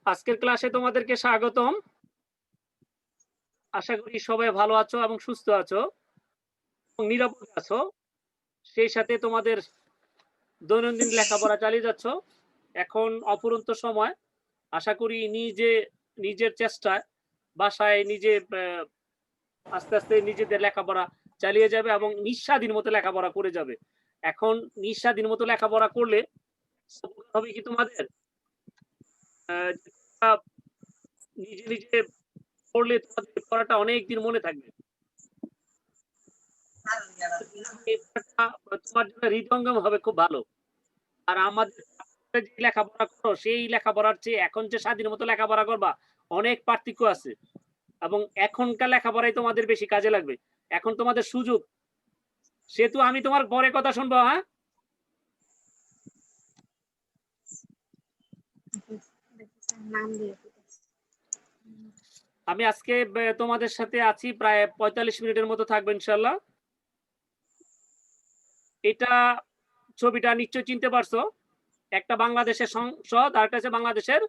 আজকের ক্লাসে তোমাদেরকে স্বাগতম। আশা করি সবাই ভালো আছো এবং সুস্থ আছো এবং নিরাপদে আছো। সেই সাথে তোমাদের দৈনন্দিন লেখাপড়া চালিয়ে যাচ্ছ। এখন অফুরন্ত সময়। আশা করি নিজের চেষ্টায় বাসায় নিজে আস্তে, আস্তে নিজেদের লেখাপড়া চালিয়ে যাবে এবং নিঃস্বাধীন মতো লেখাপড়া করে যাবে। এখন নিঃস্বাধীন মতো লেখাপড়া করলে হবে কি তোমাদের আ নিজে পড়লে তোমাদের পড়াটা অনেকদিন মনে থাকবে। তোমার জন্য হৃদয়ঙ্গম হবে খুব ভালো। আর আমাদের যে লেখাপড়া করো সেই লেখাপড়ার চেয়ে এখন যে স্বাধীন মতো লেখাপড়া করবা অনেক পার্থক্য আছে। এবং এখনকার লেখাপড়াই তোমাদের বেশি কাজে লাগবে। এখন তোমাদের সুযোগ। সেহেতু আমি তোমার পরে কথা শুনবো, হ্যাঁ? আমি আজকে তোমাদের সাথে আছি প্রায় ৪৫ মিনিটের মতো থাকবো ইনশাআল্লাহ। এটা ছবিটা নিশ্চয়ই চিনতে পারছো। একটা বাংলাদেশের সংসদ আর একটা হচ্ছে বাংলাদেশের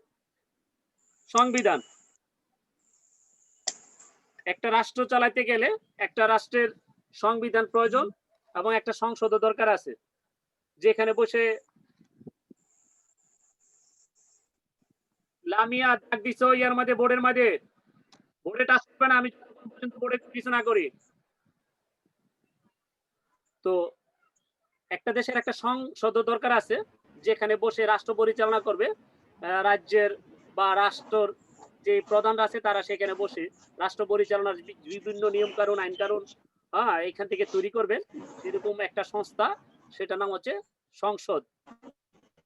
সংবিধান। একটা রাষ্ট্র চালাইতে গেলে একটা রাষ্ট্রের সংবিধান প্রয়োজন এবং একটা সংসদও দরকার আছে, যেখানে বসে লামিয়া ডাক দিছ ইয়ার মধ্যে বোর্ডের মধ্যে বোর্ডে টাচ করবে না আমি যতক্ষণ পর্যন্ত বোর্ডে কিছু না করি। তো একটা দেশের একটা সংসদ দরকার আছে, যেখানে বসে রাষ্ট্র পরিচালনা করবে। রাজ্যের বা রাষ্ট্রর যে প্রধানরা আছে তারা সেখানে বসে রাষ্ট্র পরিচালনার বিভিন্ন নিয়ম কানুন আইন কানুন এখান থেকে তৈরি করবেন। সেরকম একটা সংস্থা, সেটার নাম হচ্ছে সংসদ।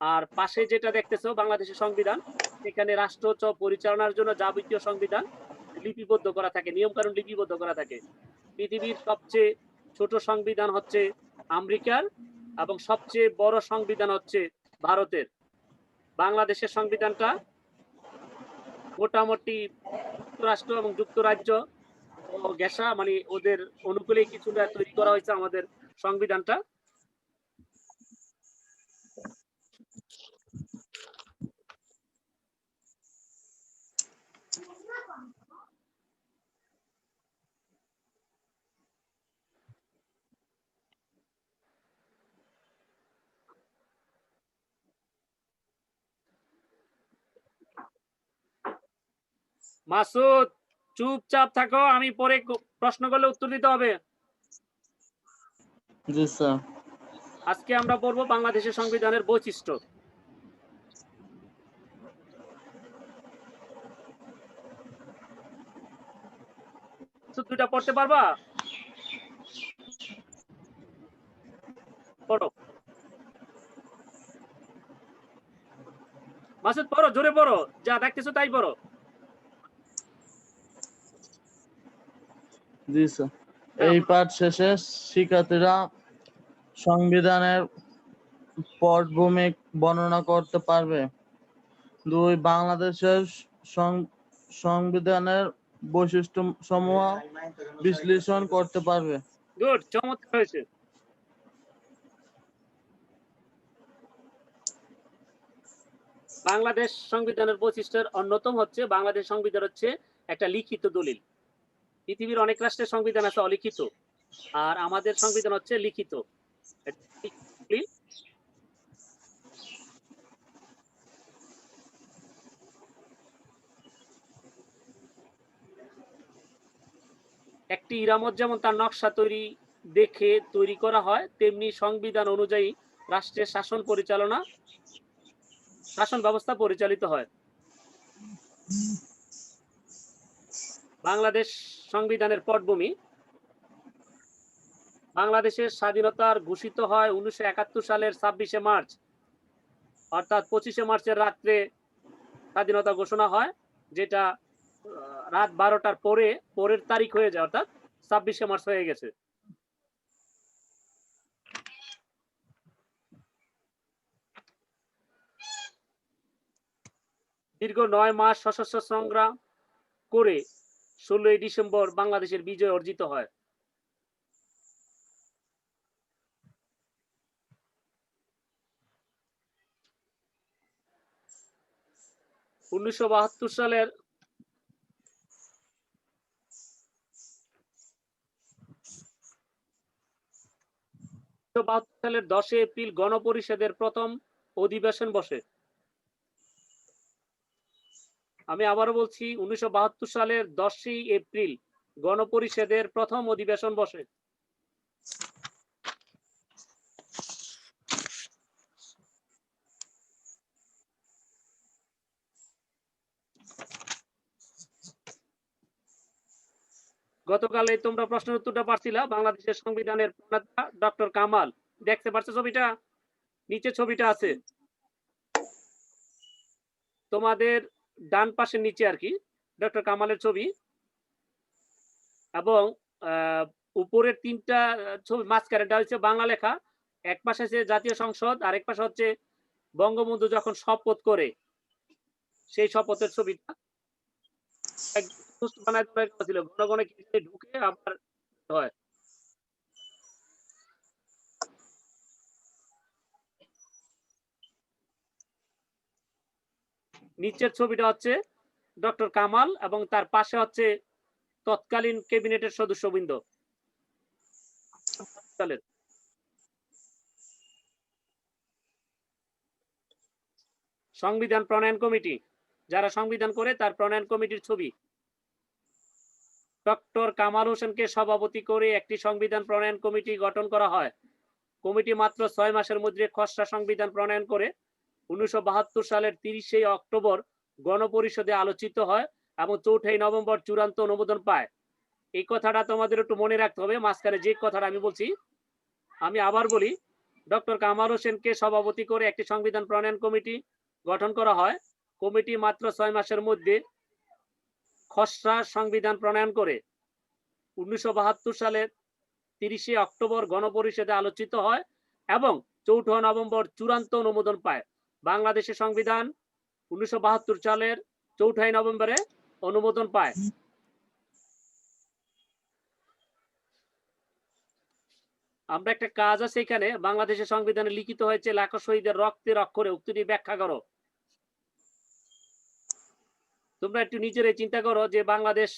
আর পাশে যেটা দেখতেছো বাংলাদেশের সংবিধান, সেখানে রাষ্ট্র পরিচালনার জন্য যাবতীয় সংবিধান লিপিবদ্ধ করা থাকে, নিয়ম কানুন লিপিবদ্ধ করা থাকে। পৃথিবীর সবচেয়ে ছোট সংবিধান হচ্ছে আমেরিকার এবং সবচেয়ে বড় সংবিধান হচ্ছে ভারতের। বাংলাদেশের সংবিধানটা মোটামুটি যুক্তরাষ্ট্র এবং যুক্তরাজ্য ও গেসা মানে ওদের অনুকূলে কিছুটা তৈরি করা হয়েছে আমাদের সংবিধানটা। মাসুদ, চুপচাপ থাকো, আমি পরে প্রশ্ন করলে উত্তর দিতে হবে। জি স্যার। আজকে আমরা পড়বো বাংলাদেশের সংবিধানের বৈশিষ্ট্য। দুইটা পড়তে পারবা? পড়ো মাসুদ, পড়ো, জোরে পড়ো, যা দেখতেছো তাই পড়ো। জি স্যার। এই পাঠ শেষে শিক্ষার্থীরা সংবিধানের পটভূমি বর্ণনা করতে পারবে। ২. বাংলাদেশের সংবিধানের বৈশিষ্ট্যসমূহ বিশ্লেষণ করতে পারবে। গুড, চমৎকার হয়েছে। বাংলাদেশ সংবিধানের বৈশিষ্ট্যের অন্যতম হচ্ছে বাংলাদেশ সংবিধান হচ্ছে একটা লিখিত দলিল। পৃথিবীর অনেক রাষ্ট্রের সংবিধান আছে অলিখিত, আর আমাদের সংবিধান হচ্ছে লিখিত। একটি ইরামত যেমন তার নকশা দেখে তৈরি করা হয়, তেমনি সংবিধান অনুযায়ী রাষ্ট্রের শাসন ব্যবস্থা পরিচালিত হয়। বাংলাদেশ সংবিধানের পটভূমি। বাংলাদেশের স্বাধীনতার ঘোষিত হয় 1971 সালের 26শে মার্চ, অর্থাৎ 25শে মার্চের রাত্রে স্বাধীনতা ঘোষণা হয়, যেটা রাত 12টার পরের তারিখ হয়ে যায়, অর্থাৎ 26শে মার্চ হয়ে গেছে। দীর্ঘ 9 মাস সশস্ত্র সংগ্রাম করে 16ই ডিসেম্বর বাংলাদেশের বিজয় অর্জিত হয়। 1972 সালের 10 এপ্রিল গণপরিষদের প্রথম অধিবেশন বসে। আমি আবারও বলছি, 1972 সালের 10 এপ্রিল গণপরিষদের প্রথম অধিবেশন বসে। গতকাল তোমরা প্রশ্নের উত্তরটা পারছিলা। বাংলাদেশের সংবিধানের প্রণেতা ডক্টর কামাল। দেখতে পারছো ছবিটা? নিচে ছবিটা আছে তোমাদের ডান পাশের নিচে আর কি, ডক্টর কামালের ছবি, এবং উপরের তিনটা ছবি মাঝখানেটা হচ্ছে বাংলা লেখা। এক পাশে আছে জাতীয় সংসদ, আরেক পাশে হচ্ছে বঙ্গবন্ধু যখন শপথ করে সেই শপথের ছবিটা বানায় ছিল। ঘন ঘন ঢুকে আবার হয়। নিচের ছবিটা হচ্ছে ডক্টর কামাল এবং তার পাশে হচ্ছে তৎকালীন ক্যাবিনেটের সদস্যবৃন্দ। সংবিধান প্রণয়ন কমিটি, যারা সংবিধান করে তার প্রণয়ন কমিটির ছবি। ডক্টর কামাল হোসেনকে সভাপতি করে একটি সংবিধান প্রণয়ন কমিটি গঠন করা হয়। কমিটি মাত্র 6 মাসের মধ্যে খসড়া সংবিধান প্রণয়ন করে 1972 সালের 30 অক্টোবর গণপরিষদে আলোচিত হয় এবং 4 নভেম্বর চূড়ান্ত অনুমোদন পায়। এই কথাটা তোমাদের একটু মনে রাখতে হবে। মাঝখানে যে কথাটা আমি বলছি, আমি আবার বলি, ডক্টর কামাল হোসেনকে সভাপতি করে একটি সংবিধান প্রণয়ন কমিটি গঠন করা হয়। কমিটি মাত্র 6 মাসের মধ্যে খসড়া সংবিধান প্রণয়ন করে 1972 সালের 30 অক্টোবর গণপরিষদে আলোচিত হয় এবং 4 নভেম্বর চূড়ান্ত অনুমোদন পায়। বাংলাদেশের সংবিধান 1972 সালের 4 নভেম্বরে অনুমোদন পায়। আমরা একটা কাজ আছে এখানে, বাংলাদেশের সংবিধানে লিখিত হয়েছে লাখো শহীদের রক্তের অক্ষরে, উক্তিটি ব্যাখ্যা করো। তোমরা একটু নিজেরাই চিন্তা করো যে বাংলাদেশ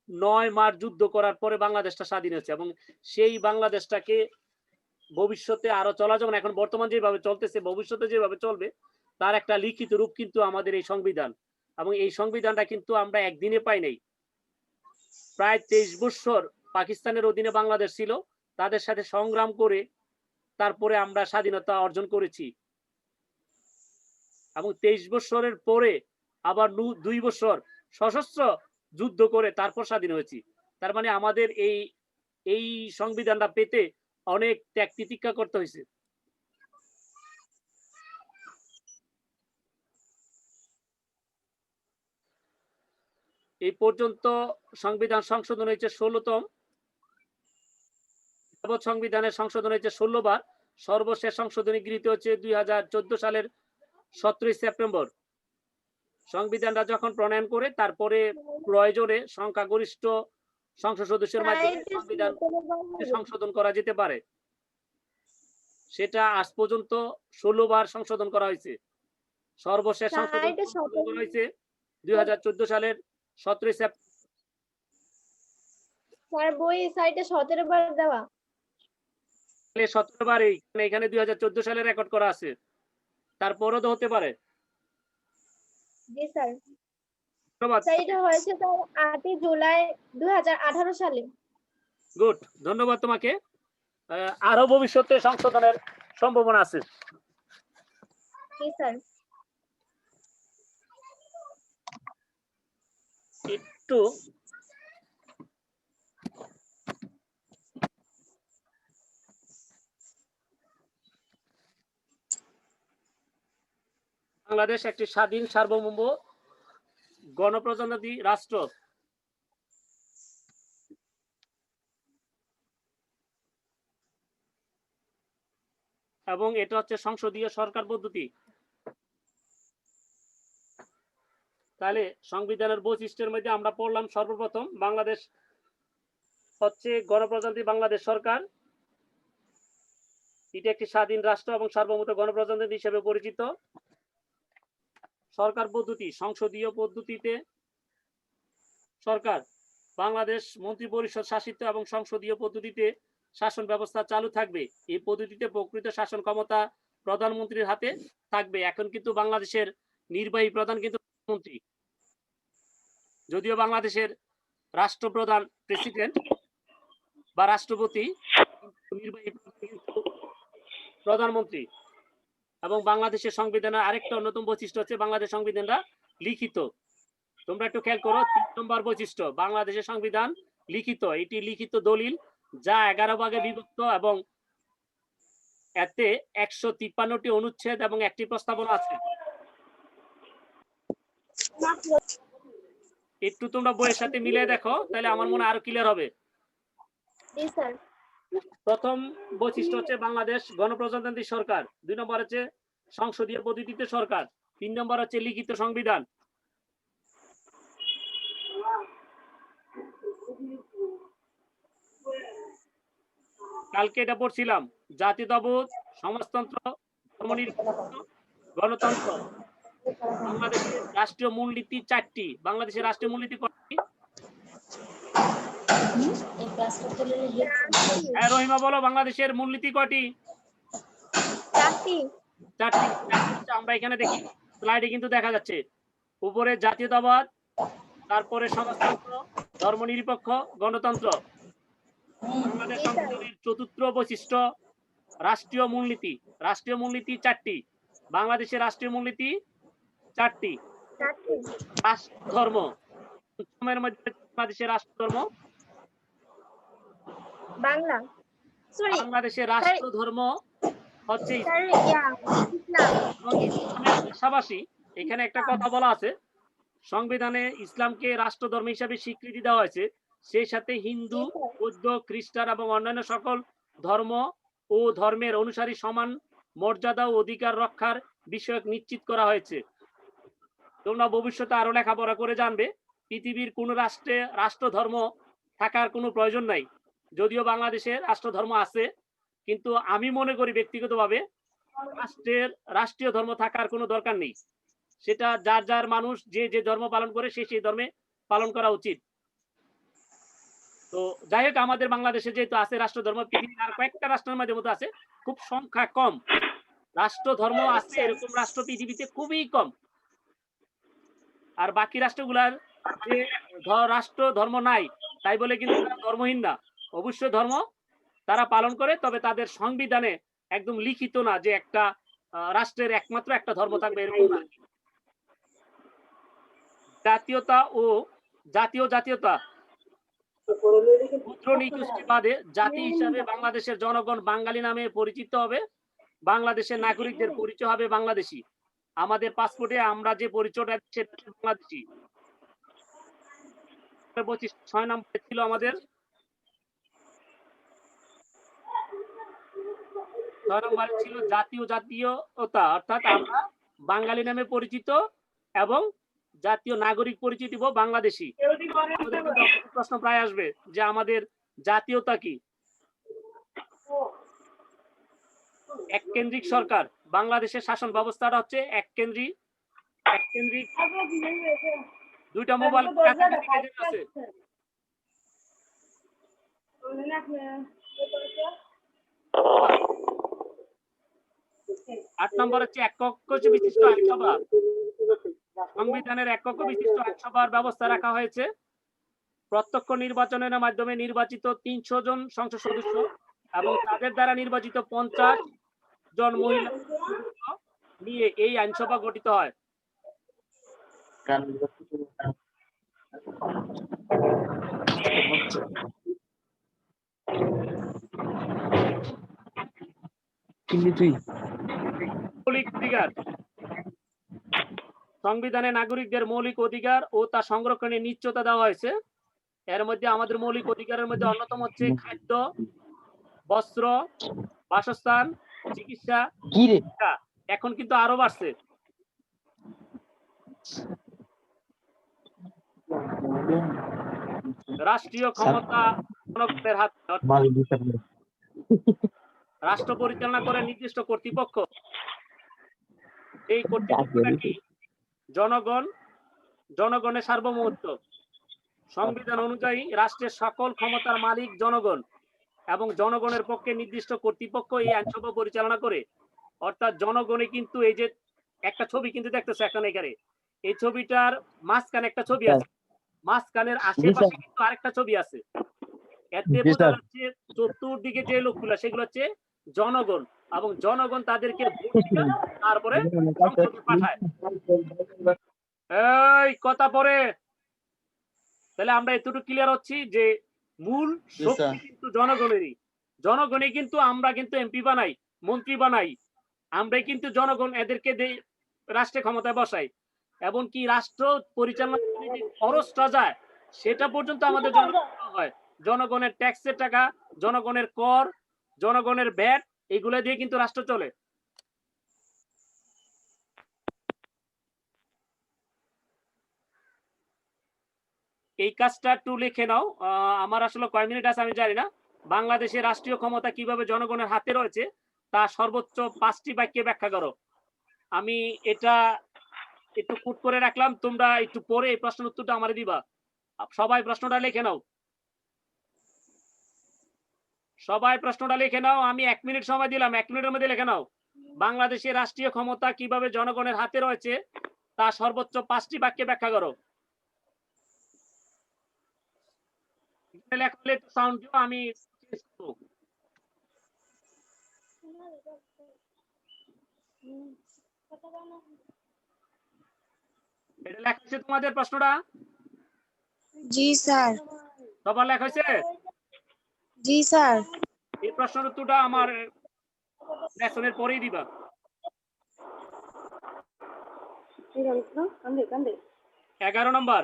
9 মাস যুদ্ধ করার পরে বাংলাদেশটা স্বাধীন হয়েছে এবং সেই বাংলাদেশটাকে ভবিষ্যতে আরো চলা যাবে না, এখন বর্তমান যেভাবে চলতেছে ভবিষ্যতে যেভাবে চলবে তার একটা লিখিত রূপ কিন্তু আমাদের এই সংবিধান। এবং এই সংবিধানটা কিন্তু আমরা একদিনে পাই নাই। প্রায় 23 বছর পাকিস্তানের অধীনে বাংলাদেশ ছিল, তাদের সাথে সংগ্রাম করে তারপরে আমরা স্বাধীনতা অর্জন করেছি এবং 23 বছরের পরে আবার 2 বছর সশস্ত্র যুদ্ধ করে তারপর স্বাধীন হয়েছি। তার মানে আমাদের এই সংবিধানটা পেতে অনেক ত্যাগ তিতিক্ষা করতে হয়েছে। এই পর্যন্ত সংবিধান সংশোধন হয়েছে 16তম, সংবিধানের সংশোধন হয়েছে 16 বার। সর্বশেষ সংশোধনী গৃহীত হচ্ছে 2014 সালের 17 সেপ্টেম্বর। সংবিধানটা যখন প্রণয়ন করে তারপরে প্রয়োজনে সংখ্যাগরিষ্ঠ সংসদ সদস্যের মাধ্যমে সংবিধান সংশোধন করা যেতে পারে। সেটা আজ পর্যন্ত 16 বার সংশোধন করা হয়েছে। সর্বশেষ সংশোধন করা হয়েছে 2014 সালের 17 সেপ্টেম্বর। বই সাইটে 17 বার দেওয়া, 17 বার এখানে 2014 সালে রেকর্ড করা আছে, তারপরও তো হতে পারে। জি স্যার। স্যার এটা হয়েছে তার 8 জুলাই 2018 সালে। গুড, ধন্যবাদ তোমাকে। আরো ভবিষ্যতে সংশোধনের সম্ভাবনা আছে। জি স্যার। একটু বাংলাদেশ একটি স্বাধীন সার্বভৌম গণপ্রজাতন্ত্রী রাষ্ট্র। এবং এটা হচ্ছে সংসদীয় সরকার পদ্ধতি। তাহলে সংবিধানের বৈশিষ্ট্যের মধ্যে আমরা পড়লাম, সর্বপ্রথম বাংলাদেশ হচ্ছে গণপ্রজাতন্ত্রী বাংলাদেশ সরকার, এটি একটি স্বাধীন রাষ্ট্র এবং সার্বভৌম গণপ্রজাতন্ত্রী হিসেবে পরিচিত। সরকার পদ্ধতি, সংসদীয় পদ্ধতিতে সরকার, বাংলাদেশ মন্ত্রী পরিষদ শাসিত এবং সংসদীয় পদ্ধতিতে শাসন ব্যবস্থা চালু থাকবে। এই পদ্ধতিতে প্রকৃত শাসন ক্ষমতা প্রধানমন্ত্রীর হাতে থাকবে। এখন কিন্তু বাংলাদেশের নির্বাহী প্রধান কিন্তু প্রধানমন্ত্রী, যদিও বাংলাদেশের রাষ্ট্রপ্রধান প্রেসিডেন্ট বা রাষ্ট্রপতি, নির্বাহী প্রধান কিন্তু প্রধানমন্ত্রী। এবং বাংলাদেশের সংবিধানের আরেকটা অন্যতম বৈশিষ্ট্য হচ্ছে বাংলাদেশ সংবিধানটা লিখিত। তোমরা একটু খেয়াল করো, ৩ নম্বর বৈশিষ্ট্য, বাংলাদেশের সংবিধান লিখিত। এটি লিখিত দলিল যা 11 ভাগে বিভক্ত এবং এতে 153টি অনুচ্ছেদ এবং একটি প্রস্তাবনা আছে। একটু তোমরা বইয়ের সাথে মিলিয়ে দেখো, তাহলে আমার মনে আরো ক্লিয়ার হবে। জি স্যার। প্রথম বৈশিষ্ট্য হচ্ছে বাংলাদেশ গণপ্রজাতন্ত্রী সরকার, 2 নম্বর হচ্ছে সংসদীয় পদ্ধতিতে সরকার, 3 নম্বর হচ্ছে লিখিত সংবিধান। কালকে এটা পড়ছিলাম, জাতীয়তাবোধ, সমাজতন্ত্র, ধর্মনিরপেক্ষ, গণতন্ত্র। বাংলাদেশের রাষ্ট্রীয় মূলনীতি 4টি। বাংলাদেশের রাষ্ট্রীয় মূলনীতি কয়টি? হ্যাঁ রহিমা বলো, বাংলাদেশের মূলনীতি কয়টি? 4টি। 4টি। আমরা এখানে দেখি, স্লাইডে কিন্তু দেখা যাচ্ছে উপরে জাতীয়তাবাদ, তারপরে সমাজতন্ত্র, ধর্মনিরপেক্ষ, গণতন্ত্র। বাংলাদেশ সংবিধানের 4র্থ বৈশিষ্ট্য রাষ্ট্রীয় মূলনীতি। রাষ্ট্রীয় মূলনীতি 4টি। বাংলাদেশের রাষ্ট্রীয় মূলনীতি 4টি। রাষ্ট্র ধর্ম, পঞ্চমের মধ্যে বাংলাদেশের রাষ্ট্র ধর্ম বাংলা। সরি, বাংলাদেশের রাষ্ট্র ধর্ম হচ্ছে স্যার ইসলাম। এবং ইসলামের পাশাপাশি এখানে একটা কথা বলা আছে, সংবিধানে ইসলামকে রাষ্ট্র ধর্ম হিসাবে স্বীকৃতি দেওয়া হয়েছে, সেই সাথে হিন্দু, বৌদ্ধ, খ্রিস্টান এবং অন্যান্য সকল ধর্ম ও ধর্মের অনুসারী সমান মর্যাদা ও অধিকার রক্ষার বিষয়ক নিশ্চিত করা হয়েছে। তোমরা ভবিষ্যতে আরো লেখাপড়া করে জানবে, পৃথিবীর কোন রাষ্ট্রে রাষ্ট্র ধর্ম থাকার কোনো প্রয়োজন নাই। যদিও বাংলাদেশে রাষ্ট্র ধর্ম আছে, কিন্তু আমি মনে করি ব্যক্তিগতভাবে রাষ্ট্রীয় ধর্ম থাকার কোনো দরকার নেই। সেটা যার যার মানুষ যে যে ধর্ম পালন করে সেই ধর্মে পালন করা উচিত। তো যাই হোক, আমাদের বাংলাদেশে যেহেতু আছে রাষ্ট্র ধর্ম, পৃথিবীর আর কয়েকটা রাষ্ট্রের মধ্যে আছে, খুব সংখ্যা কম রাষ্ট্র ধর্ম আছে, এরকম রাষ্ট্র পৃথিবীতে খুবই কম। আর বাকি রাষ্ট্রগুলার যে রাষ্ট্র ধর্ম নাই তাই বলে কিন্তু ধর্মহীন না, অবশ্যই ধর্ম তারা পালন করে, তবে তাদের সংবিধানে একদম লিখিত না যে একটা রাষ্ট্রের একমাত্র একটা ধর্ম থাকবে, এরকম না। জাতীয়তা ও জাতীয়তা ক্ষুদ্র নৃগোষ্ঠী বাদে জাতি হিসাবে বাংলাদেশের জনগণ বাঙালি নামে পরিচিত হবে। বাংলাদেশের নাগরিকদের পরিচয় হবে বাংলাদেশী। আমাদের পাসপোর্টে আমরা যে পরিচয়টা সেটা বাংলাদেশী। 6 নম্বরে ছিল আমাদের 6 নম্বরে ছিল জাতীয়তা, অর্থাৎ আমরা বাঙালি নামে পরিচিত এবং জাতীয় নাগরিক পরিচিতি দিব বাংলাদেশী। প্রশ্ন প্রায় আসবে যে আমাদের জাতীয়তা কি? এককেন্দ্রিক সরকার। বাংলাদেশের শাসন ব্যবস্থাটা হচ্ছে এককেন্দ্রিক। দুইটা মোবাইল আছে। 8 নম্বর হচ্ছে একক বিশিষ্ট আইনসভা। সংবিধানের একক বিশিষ্ট আইনসভার ব্যবস্থা রাখা হয়েছে। প্রত্যক্ষ নির্বাচনের মাধ্যমে নির্বাচিত 300 জন সংসদ সদস্য এবং তাদের দ্বারা নির্বাচিত 50 জন মহিলা নিয়ে এই আইনসভা গঠিত হয়। মৌলিক অধিকার। সংবিধানে নাগরিকদের মৌলিক অধিকার ও তা সংরক্ষণের নিশ্চয়তা দেওয়া হয়েছে। এর মধ্যে আমাদের মৌলিক অধিকারের মধ্যে অন্যতম হচ্ছে খাদ্য, বস্ত্র, বাসস্থান, চিকিৎসা। এখন কিন্তু আরো বাড়ছে। রাষ্ট্রীয় ক্ষমতা জনগণের হাতে। রাষ্ট্র পরিচালনা করে নির্দিষ্ট কর্তৃপক্ষ। এই কর্তৃপক্ষটা কি? জনগণ, জনগণের সার্বভৌমত্ব। সংবিধান অনুযায়ী রাষ্ট্রের সকল ক্ষমতার মালিক জনগণ এবং জনগণের পক্ষে নির্দিষ্ট কর্তৃপক্ষ এই আইনসভা পরিচালনা করে। অর্থাৎ জনগণে কিন্তু এই যে একটা ছবি কিন্তু দেখতেছে এখন এখানে, এই ছবিটার মাঝখানে একটা ছবি আছে, মাঝখানের আশেপাশে কিন্তু আরেকটা ছবি আছে। এতে বোঝা যাচ্ছে চতুর্দিকে যে লোকগুলা সেগুলো হচ্ছে জনগণ, এবং জনগণ তাদেরকে ভোট দিবে, তারপরে সংসদে পাঠায়। এই কথা পরে, তাহলে আমরা এতটুকু ক্লিয়ার হচ্ছি যে মূল শক্তি কিন্তু জনগণেরই। জনগণই কিন্তু, আমরা কিন্তু এমপি বানাই, মন্ত্রী বানাই, আমরাই কিন্তু জনগণ এদেরকে রাষ্ট্রে ক্ষমতায় বসাই। এবং কি রাষ্ট্র পরিচালনা করে যে খরচটা যায় সেটা পর্যন্ত আমাদের জনগণ হয়। জনগণের ট্যাক্সের টাকা, জনগণের কর, জনগণের ভ্যাট, এগুলো দিয়ে কিন্তু রাষ্ট্র চলে। এই কাজটা একটু লিখে নাও। আমার আসলে কয় মিনিট আছে আমি জানি না। বাংলাদেশের রাষ্ট্রীয় ক্ষমতা কিভাবে জনগণের হাতে রয়েছে তা সর্বোচ্চ 5টি বাক্যে ব্যাখ্যা করো। আমি এটা একটু কুট করে রাখলাম, তোমরা একটু পরে এই প্রশ্নের উত্তরটা আমারে দিবা। সবাই প্রশ্নটা লিখে নাও, সবাই প্রশ্নটা লিখে নাও। আমি 1 মিনিট সময় দিলাম, 1 মিনিটের মধ্যে লিখে নাও। বাংলাদেশের রাষ্ট্রীয় ক্ষমতা কিভাবে জনগণের হাতে রয়েছে তা সর্বোচ্চ 5টি বাক্যে ব্যাখ্যা করো। লেখা হলে একটু সাউন্ড দিও, আমি এটা লেখা হয়েছে তোমাদের প্রশ্নটা? জি স্যার। সবার লেখা হয়েছে? জি স্যার। এই প্রশ্নের উত্তরটা আমার লেসনের পরেই দিবা। 11 নম্বর,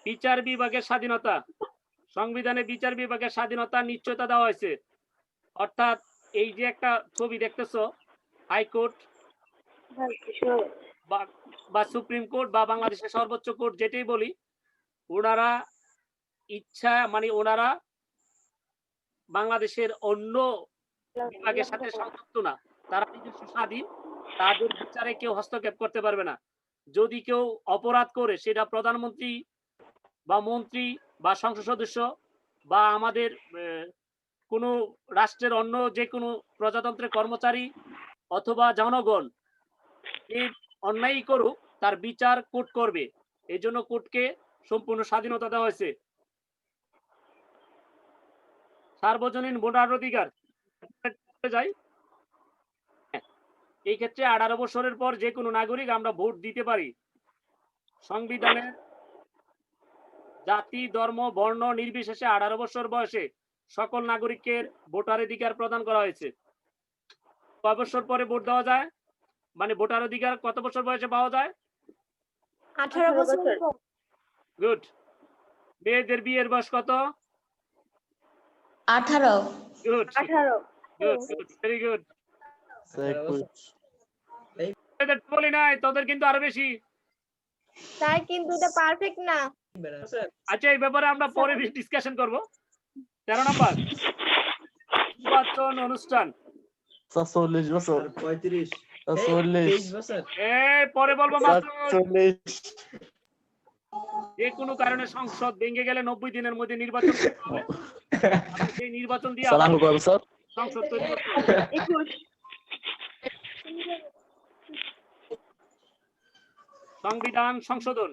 বিচার বিভাগের স্বাধীনতা। সংবিধানে বিচার বিভাগের স্বাধীনতা নিশ্চয়তা দেওয়া হয়েছে। অর্থাৎ এই যে একটা ছবি দেখতেছো, হাইকোর্ট বা সুপ্রিম কোর্ট বা বাংলাদেশের সর্বোচ্চ কোর্ট যেটাই বলি, ওনারা ইচ্ছা মানে ওনারা বাংলাদেশের অন্য বিভাগের সাথে সংযুক্ত না, তারা নিজস্ব স্বাধীন, তাদের বিচারে কেউ হস্তক্ষেপ করতে পারবে না। যদি কেউ অপরাধ করে সেটা প্রধানমন্ত্রী বা মন্ত্রী বা সংসদ সদস্য বা আমাদের কোনো রাষ্ট্রের অন্য যে কোনো প্রজাতন্ত্রের কর্মচারী অথবা জনগণ এই অন্যায় করুক, তার বিচার কোর্ট করবে। এই জন্য কোর্টকে সম্পূর্ণ স্বাধীনতা দেওয়া হয়েছে। সার্বজনীন ভোটার অধিকার যাই, এই ক্ষেত্রে 18 বছরের পর যে কোনো নাগরিক আমরা ভোট দিতে পারি। সংবিধানের জাতি, ধর্ম, বর্ণ নির্বিশেষে 18 বছর বয়সে সকল নাগরিকের ভোটার অধিকার প্রদান করা হয়েছে। কয় বছর পরে ভোট দেওয়া যায়, মানে ভোটার অধিকার কত বছর বয়সে পাওয়া যায়? 18 বছর। গুড। মেয়েদের বিয়ের বয়স কত? 18। Good, 18। Good, good, very good. এদের বলি নাই, তোদের কিন্তু আরো বেশি। স্যার কিন্তু এটা পারফেক্ট না। আচ্ছা, এই ব্যাপারে আমরা পরে ডিসকাশন করব। 13 নম্বর, নির্বাচন অনুষ্ঠান। 40 বছর, 35, 40 বছর। পরে বলবো মাত্র। 40 যে কোনো কারণে সংসদ ভেঙে গেলে 90 দিনের মধ্যে নির্বাচন করতে হবে। সেই নির্বাচন দিয়ে সালাম কত স্যার? সংসদ তৈরি করতে হবে। 21। সংবিধান সংশোধন।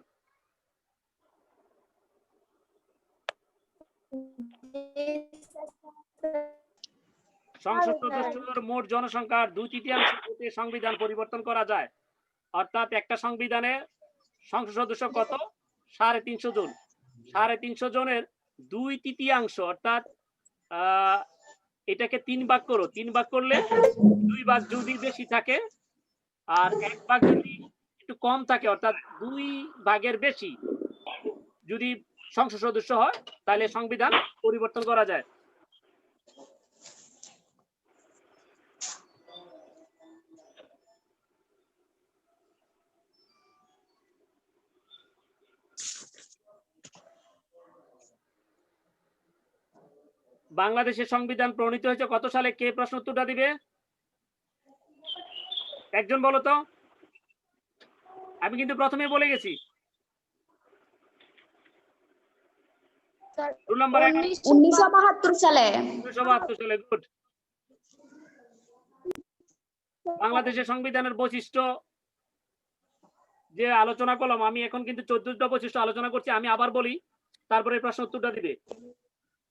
সংসদ সদস্যদের মোট জনসংখ্যার 2/3 ভোটে সংবিধান পরিবর্তন করা যায়। অর্থাৎ একটা সংবিধানে সংসদ সদস্য কত? 350 জন। 350 জনের 2/3, অর্থাৎ এটাকে 3 ভাগ করো। 3 ভাগ করলে 2 ভাগ যদি বেশি থাকে আর 1 ভাগ যদি একটু কম থাকে, অর্থাৎ 2 ভাগের বেশি যদি সংসদ সদস্য হয়, তাহলে সংবিধান পরিবর্তন করা যায়। বাংলাদেশের সংবিধান প্রণীত হয়েছে কত সালে? কে প্রশ্ন উত্তরটা দিবে? একজন বলো তো। আমি কিন্তু প্রথমে বলে গেছি। রুল নাম্বার 1 1972 সালে। 1972 সালে। গুড। বাংলাদেশের সংবিধানের বৈশিষ্ট্য যে আলোচনা করলাম, আমি এখন কিন্তু 14টা বৈশিষ্ট্য আলোচনা করছি। আমি আবার বলি, তারপরে প্রশ্ন উত্তরটা দিবে।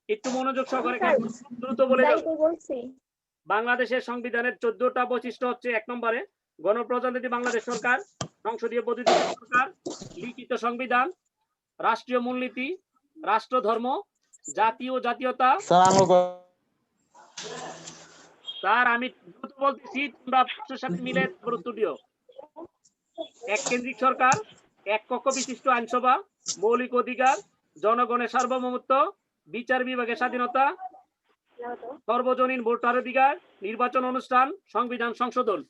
একটু মনোযোগ সহকারে দ্রুত বলে যাব। বাংলাদেশের সংবিধানের 14টা বৈশিষ্ট্য হচ্ছে: 1 নম্বরে গণপ্রজাতন্ত্রী বাংলাদেশ সরকার, সংসদীয় প্রতিনিধি সরকার, লিখিত সংবিধান, রাষ্ট্রীয় মূলনীতি, রাষ্ট্রধর্ম, জাতি ও জাতীয়তা। স্যার আমাকে স্যার আমি দ্রুত বলতেছি, তোমরা প্রশ্নের সাথে মিলে তারপর উত্তর দিও। এক কেন্দ্রিক সরকার, এক কক্ষ বিশিষ্ট আইনসভা, মৌলিক অধিকার, জনগণের সার্বভৌমত্ব, বিচার বিভাগের স্বাধীনতা, সর্বজনীন ভোটাধিকার, নির্বাচন অনুষ্ঠান, সংবিধান সংশোধন।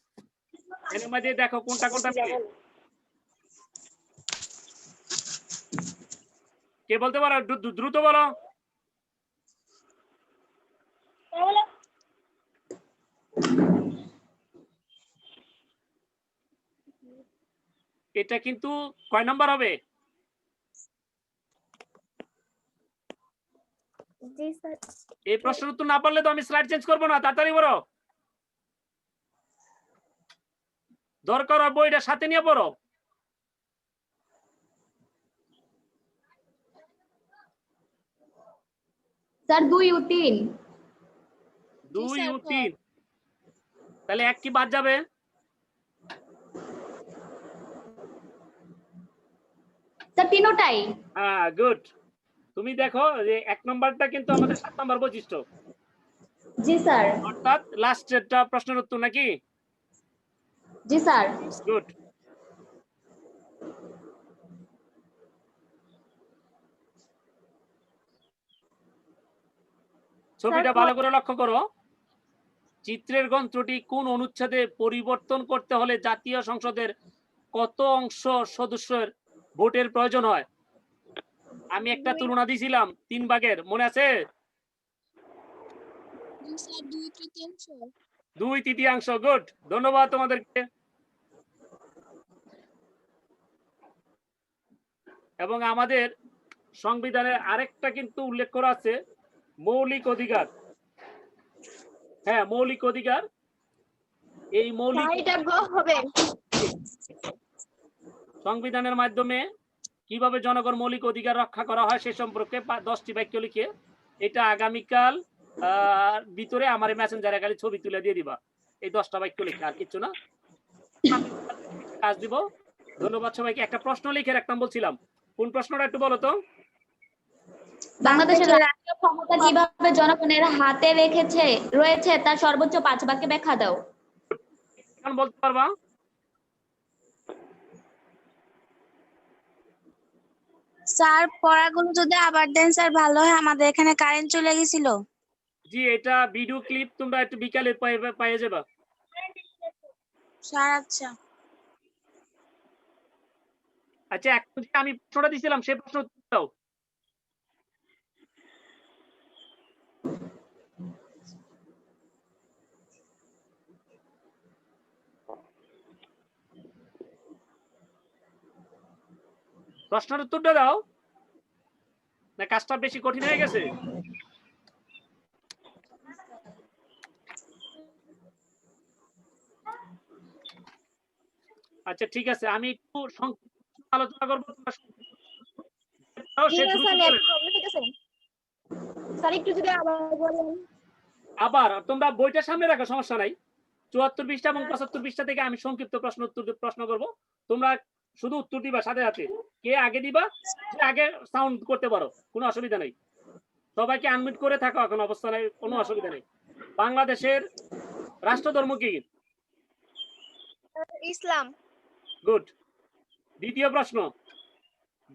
এর মধ্যে দেখো কোনটা কোনটা মিলে। কে বলতে পারো? দ্রুত বলো। এটা কিন্তু কয় নাম্বার হবে? জি স্যার। এই প্রশ্নের উত্তর না পারলে তো আমি স্লাইড চেঞ্জ করবো না। তাড়াতাড়ি বলো। দরকার হয় বইটা সাথে নিয়ে পড়ো। স্যার 2 ও 3। 2 ও 3। তাহলে 1 কি বাদ যাবে? স্যার 3টাই। হ্যাঁ, গুড। তুমি দেখো যে 1 নাম্বারটা কিন্তু আমাদের 7 নাম্বার বৈশিষ্ট্য, জি স্যার। অর্থাৎ লাস্টেরটা প্রশ্নের উত্তর নাকি? জি স্যার। গুড। ছবিটা ভালো করে লক্ষ্য করো। চিত্রের গ্রন্থটি কোন অনুচ্ছেদে পরিবর্তন করতে হলে জাতীয় সংসদের কত অংশ সদস্যের ভোটের প্রয়োজন হয়? আমি একটা তুলনা দিয়েছিলাম 3 ভাগের, মনে আছে? 2/3। গুড, ধন্যবাদ তোমাদেরকে। এবং আমাদের সংবিধানের আরেকটা কিন্তু উল্লেখ করা আছে, মৌলিক অধিকার। হ্যাঁ, মৌলিক অধিকার। এই মৌলিক সংবিধানের মাধ্যমে কিভাবে জনগণ মৌলিক অধিকার রক্ষা করা হয় সে সম্পর্কে 10টি বাক্য লিখে এটা আগামীকাল ভিতরে আমার মেসেঞ্জারে খালি ছবি তুলে দিয়ে দিবা। এই 10টা বাক্য লিখে, আর কিছু না। কাজ দিব। ধন্যবাদ সবাইকে। একটা প্রশ্ন লিখে রাখতাম বলছিলাম, কোন প্রশ্নটা একটু বলো তো? বাংলাদেশের রাষ্ট্রীয় ক্ষমতা কিভাবে জনগণের হাতে রয়েছে তার সর্বোচ্চ 5 বাক্যে ব্যাখ্যা দাও। এখন বলতে পারবা? স্যার পড়াগুলো যদি আবার দেন স্যার ভালো হয়, আমাদের এখানে কারেন্ট চলে গেছিল। জি, এটা ভিডিও ক্লিপ তোমরা একটু বিকালে পেয়ে যাবা। স্যার আচ্ছা। আচ্ছা, এখন যে আমি প্রশ্নটা দিয়েছিলাম সেই প্রশ্ন উত্তর দাও। প্রশ্নের উত্তরটা দাও, না কাজটা বেশি কঠিন হয়ে গেছে? আচ্ছা ঠিক আছে, আমি একটু আলোচনা করবো। আবার তোমরা বইটা সামনে রাখো, সমস্যা নাই। 74 পৃষ্ঠা এবং 75 পৃষ্ঠা থেকে আমি সংক্ষিপ্ত প্রশ্ন করব। তোমরা শুধু উত্তর দিবা সাথে সাথে। কে আগে দিবা, যে আগে সাউন্ড করতে পারো, কোনো অসুবিধা নেই। সবাইকে আনমিউট করে থাকো এখন অবস্থানে, কোনো অসুবিধা নেই। বাংলাদেশের রাষ্ট্রধর্ম কি? ইসলাম। গুড। দ্বিতীয় প্রশ্ন,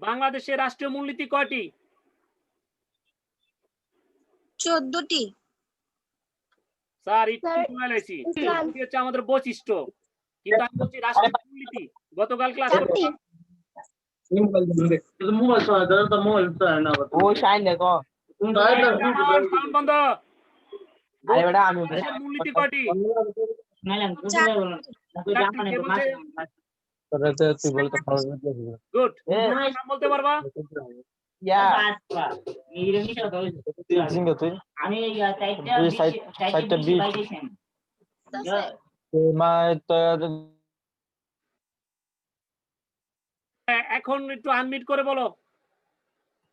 বাংলাদেশের রাষ্ট্রীয় মূলনীতি কয়টি? 14টি। স্যার একটু বলেছি, এটি হচ্ছে আমাদের বৈশিষ্ট্য, কিন্তু আমি বলছি রাষ্ট্রীয় মূলনীতি। গতকাল ক্লাস ও শাইন দেখো বন্ধ। মূলনীতি কয়টি? তুই বলতে গুড, নাম বলতে পারবা? তুই আমি দুই সাইডটা বিট মা এখন একটু আনমিট করে বলো,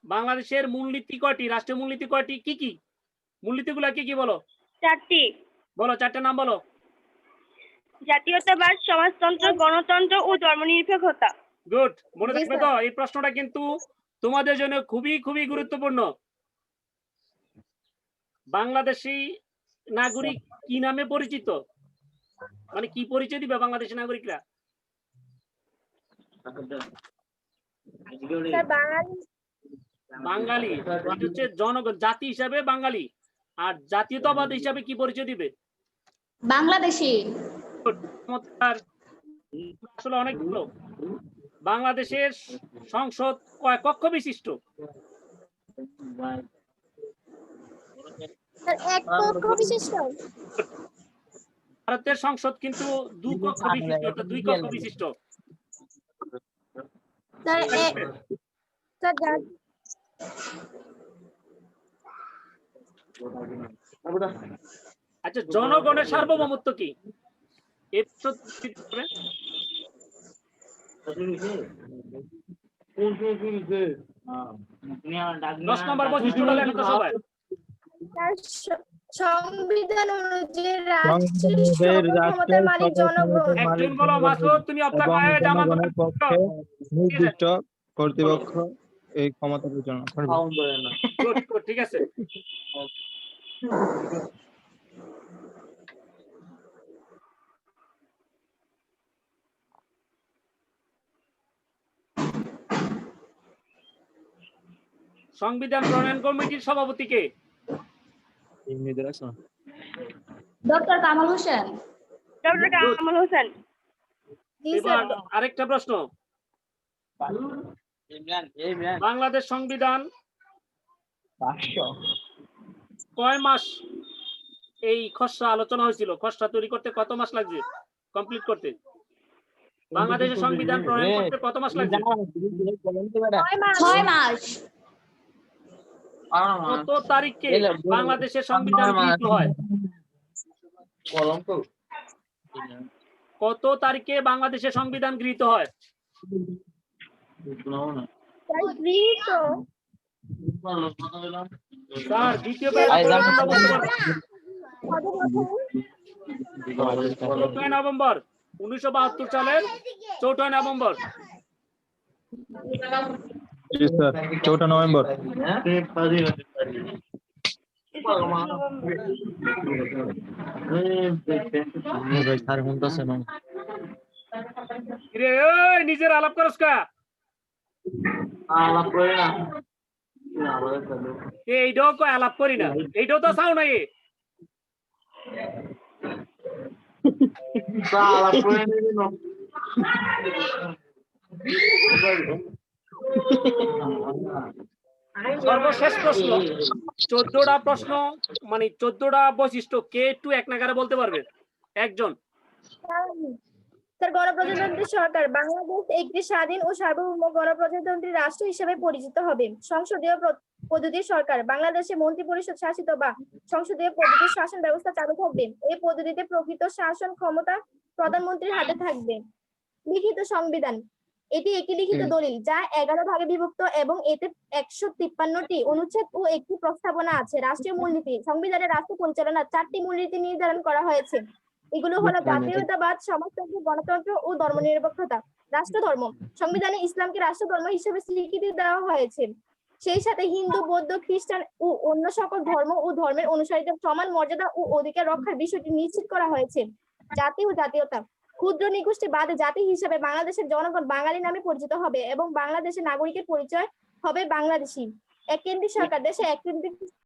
বাংলাদেশের মূলনীতি কয়টি, রাষ্ট্রীয় মূলনীতি কয়টি, কি কি মূলনীতিগুলো কি কি বলো? 4টি। বলো, 4টে নাম বলো। জাতীয়তাবাদ, সমাজতন্ত্র, গণতন্ত্র ও ধর্মনিরপেক্ষতা। গুড, মনে থাকবে তো? এই প্রশ্নটা কিন্তু তোমাদের জন্য খুবই খুবই গুরুত্বপূর্ণ। বাংলাদেশি নাগরিক কি নামে পরিচিত, মানে কি পরিচয় দিবে বাংলাদেশি নাগরিকরা? স্যার বাঙালি। বাঙালি এটা হচ্ছে জনগণ, জাতি হিসাবে বাঙালি। আর জাতীয়তাবাদ হিসাবে কি পরিচয় দিবে? বাংলাদেশি। চমৎকার, আসলে অনেক ভালো। বাংলাদেশের সংসদ কয় কক্ষ বিশিষ্ট? স্যার এক কক্ষ বিশিষ্ট। ভারতের সংসদ কিন্তু 2 কক্ষ বিশিষ্ট, অর্থাৎ 2 কক্ষ বিশিষ্ট। স্যার স্যার আচ্ছা, জনগণের সার্বভৌমত্ব কি? এই প্রশ্ন হবে। 10 নম্বর বৈশিষ্ট্যটা লেখো তো সবাই। সংবিধান অনুযায়ী রাষ্ট্রের সকল ক্ষমতার মালিক জনগণ। একজন বলো, মাসুদ তুমি অপেক্ষা করে জামান নির্দিষ্ট কর্তৃপক্ষ এই ক্ষমতা পরিচালনা করবে। গুড গুড, ঠিক আছে। সংবিধান প্রণয়ন কমিটির সভাপতি কে? ডক্টর কামাল হোসেন। ডক্টর কামাল হোসেন। এবার আরেকটা প্রশ্ন, বাংলাদেশ সংবিধান কয় মাস এই খসড়া আলোচনা হয়েছিল? খসড়া তৈরি করতে কত মাস লাগছে কমপ্লিট করতে? বাংলাদেশের সংবিধান প্রণয়ন করতে কত মাস লাগছে? 6 মাস। কত তারিখে বাংলাদেশের সংবিধান গৃহীত হয়? কত তারিখে বাংলাদেশের সংবিধান গৃহীত হয়? স্যার দ্বিতীয় 4 নভেম্বর 1972 সালের 4 নভেম্বর। জি স্যার, 4 নভেম্বর। কিরে ওই নিজের আলাপ করস কা? এইটাও কয় আলাপ করি না, এইটাও তো চাও নাই। সর্বশেষ প্রশ্ন, 14টা প্রশ্ন, মানে 14টা বৈশিষ্ট্য কে একটু এক নাগারে বলতে পারবে একজন? স্যার গণপ্রজাতন্ত্রী সরকার বাংলাদেশ একটি স্বাধীন ও সার্বভৌম গণপ্রজাতন্ত্রী রাষ্ট্র হিসেবে পরিচিত হবে। সংসদীয় পদ্ধতির সরকার, বাংলাদেশে মন্ত্রিপরিষদ শাসিত বা সংসদীয় পদ্ধতির শাসন ব্যবস্থা চালু থাকবে। এই পদ্ধতিতে প্রকৃত শাসন ক্ষমতা প্রধানমন্ত্রীর হাতে থাকবে। লিখিত সংবিধান, এটি একটি লিখিত দলিল যা 11 ভাগে বিভক্ত এবং এতে 153টি অনুচ্ছেদ ও একটি প্রস্তাবনা আছে। রাষ্ট্রীয় মূলনীতি, সংবিধানের রাষ্ট্র পরিচালনার 4টি মূলনীতি নির্ধারণ করা হয়েছে। এগুলো হলো জাতীয়তাবাদ, সমাজতন্ত্র, গণতন্ত্র ও ধর্মনিরপেক্ষতা। রাষ্ট্রধর্ম, সংবিধানে ইসলামকে রাষ্ট্রধর্ম হিসেবে স্বীকৃতি দেওয়া হয়েছে। সেই সাথে হিন্দু, বৌদ্ধ, খ্রিস্টান ও অন্য সকল ধর্ম ও ধর্মের অনুসারীদের সমান মর্যাদা ও অধিকার রক্ষার বিষয়টি নিশ্চিত করা হয়েছে। জাতি ও জাতীয়তা, ক্ষুদ্র নিগোষ্ঠী বাদে জাতি হিসেবে বাংলাদেশের জনগণ বাঙালি নামে পরিচিত হবে এবং বাংলাদেশের নাগরিকের পরিচয় হবে বাংলাদেশী। এককেন্দ্রিক সরকার, দেশে এককেন্দ্রিক